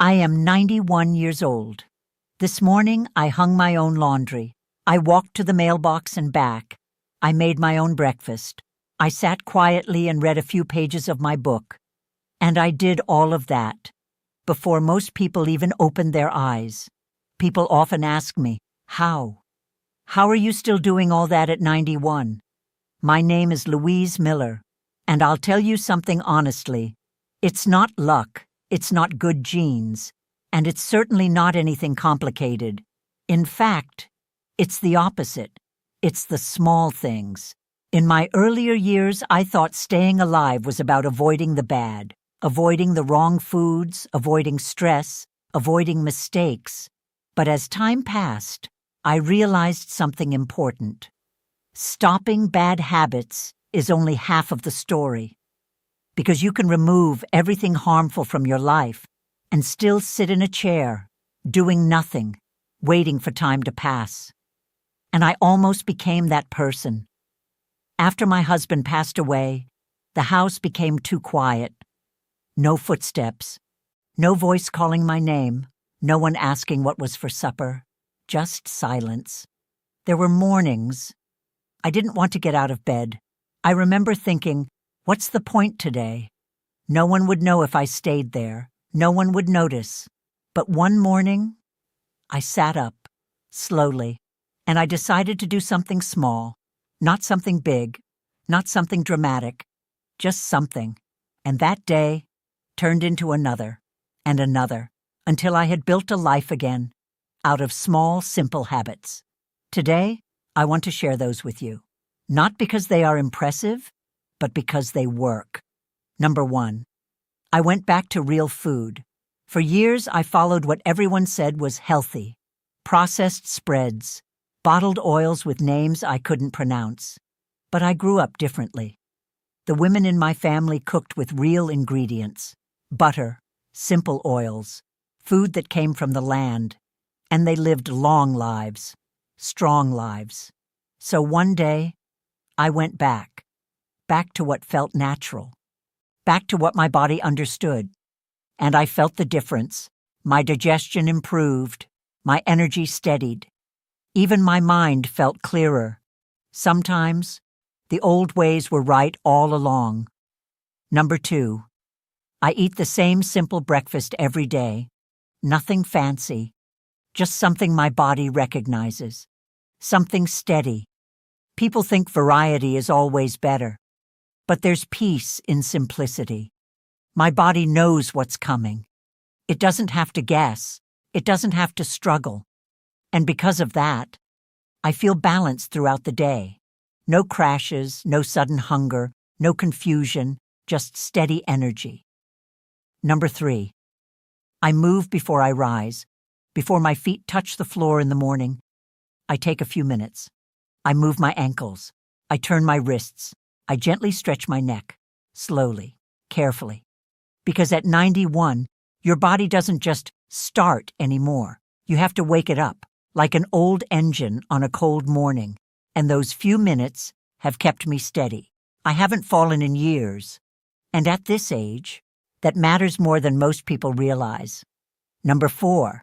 I am 91 years old. This morning, I hung my own laundry. I walked to the mailbox and back. I made my own breakfast. I sat quietly and read a few pages of my book. And I did all of that before most people even opened their eyes. People often ask me, how? How are you still doing all that at 91? My name is Louise Miller, and I'll tell you something honestly. It's not luck, it's not good genes, and it's certainly not anything complicated. In fact, it's the opposite. It's the small things. In my earlier years, I thought staying alive was about avoiding the bad, avoiding the wrong foods, avoiding stress, avoiding mistakes. But as time passed, I realized something important. Stopping bad habits is only half of the story. Because you can remove everything harmful from your life and still sit in a chair, doing nothing, waiting for time to pass. And I almost became that person. After my husband passed away, the house became too quiet. No footsteps, no voice calling my name, no one asking what was for supper, just silence. There were mornings. I didn't want to get out of bed. I remember thinking, what's the point today? No one would know if I stayed there. No one would notice. But one morning, I sat up, slowly, and I decided to do something small, not something big, not something dramatic, just something. And that day turned into another, and another, until I had built a life again, out of small, simple habits. Today, I want to share those with you. Not because they are impressive, but because they work. Number 1, I went back to real food. For years, I followed what everyone said was healthy. Processed spreads, bottled oils with names I couldn't pronounce. But I grew up differently. The women in my family cooked with real ingredients. Butter, simple oils, food that came from the land. And they lived long lives, strong lives. So one day, I went back to what felt natural, back to what my body understood. And I felt the difference. My digestion improved, my energy steadied. Even my mind felt clearer. Sometimes, the old ways were right all along. Number 2, I eat the same simple breakfast every day. Nothing fancy, just something my body recognizes. Something steady. People think variety is always better. But there's peace in simplicity. My body knows what's coming. It doesn't have to guess. It doesn't have to struggle. And because of that, I feel balanced throughout the day. No crashes, no sudden hunger, no confusion, just steady energy. Number 3, I move before I rise. Before my feet touch the floor in the morning, I take a few minutes. I move my ankles. I turn my wrists. I gently stretch my neck, slowly, carefully. Because at 91, your body doesn't just start anymore. You have to wake it up, like an old engine on a cold morning. And those few minutes have kept me steady. I haven't fallen in years. And at this age, that matters more than most people realize. Number 4,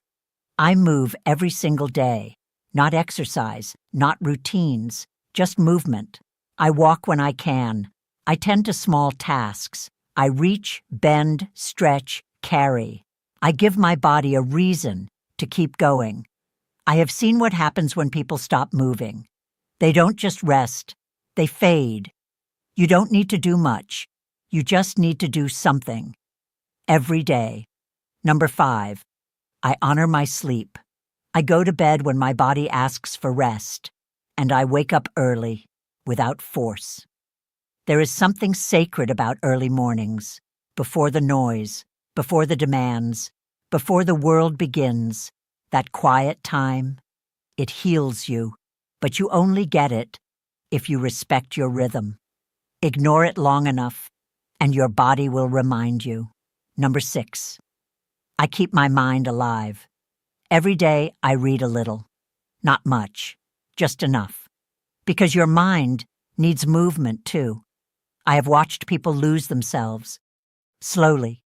I move every single day. Not exercise, not routines, just movement. I walk when I can. I tend to small tasks. I reach, bend, stretch, carry. I give my body a reason to keep going. I have seen what happens when people stop moving. They don't just rest. They fade. You don't need to do much. You just need to do something. Every day. Number 5, I honor my sleep. I go to bed when my body asks for rest, and I wake up early, without force. There is something sacred about early mornings, before the noise, before the demands, before the world begins. That quiet time, it heals you, but you only get it if you respect your rhythm. Ignore it long enough, and your body will remind you. Number 6, I keep my mind alive. Every day I read a little. Not much, just enough. Because your mind needs movement too. I have watched people lose themselves. Slowly,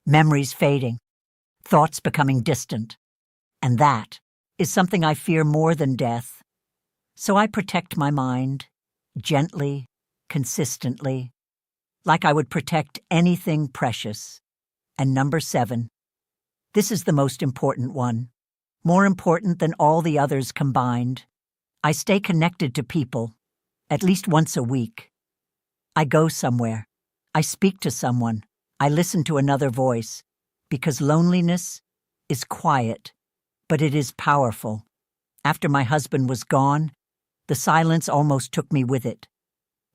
memories fading. thoughts becoming distant. And that is something I fear more than death. So I protect my mind, gently, consistently, like I would protect anything precious. And number 7. This is the most important one, more important than all the others combined. I stay connected to people, at least once a week. I go somewhere. I speak to someone. I listen to another voice, because loneliness is quiet, but it is powerful. After my husband was gone, the silence almost took me with it.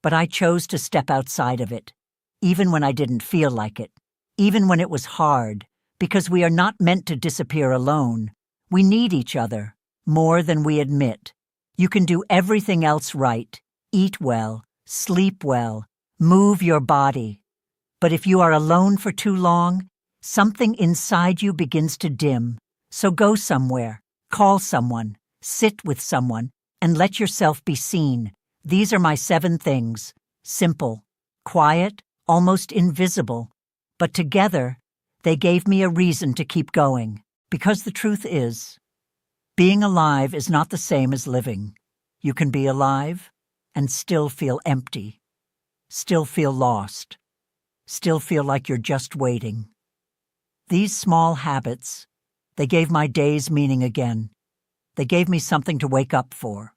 But I chose to step outside of it, even when I didn't feel like it, even when it was hard, because we are not meant to disappear alone. We need each other, more than we admit. You can do everything else right, eat well, sleep well, move your body. But if you are alone for too long, something inside you begins to dim. So go somewhere, call someone, sit with someone, and let yourself be seen. These are my 7 things. Simple, quiet, almost invisible. But together, they gave me a reason to keep going. Because the truth is, being alive is not the same as living. You can be alive and still feel empty, still feel lost, still feel like you're just waiting. These small habits, they gave my days meaning again. They gave me something to wake up for.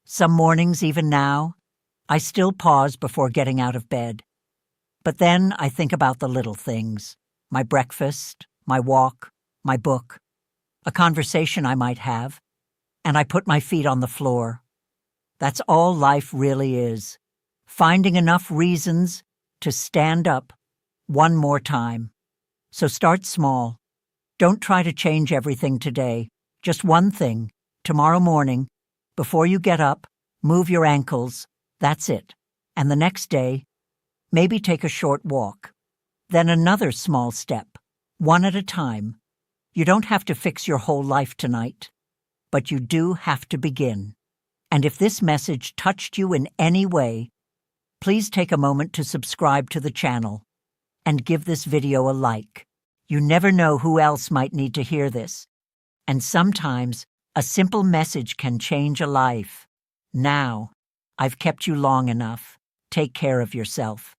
Some mornings, even now, I still pause before getting out of bed. But then I think about the little things, my breakfast, my walk, my book, a conversation I might have, and I put my feet on the floor. That's all life really is, finding enough reasons to stand up one more time. So start small. Don't try to change everything today. Just one thing. Tomorrow morning, before you get up, move your ankles. That's it. And the next day, maybe take a short walk. Then another small step, one at a time. You don't have to fix your whole life tonight, but you do have to begin. And if this message touched you in any way, please take a moment to subscribe to the channel and give this video a like. You never know who else might need to hear this. And sometimes a simple message can change a life. Now, I've kept you long enough. Take care of yourself.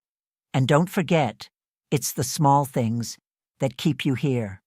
And don't forget, it's the small things that keep you here.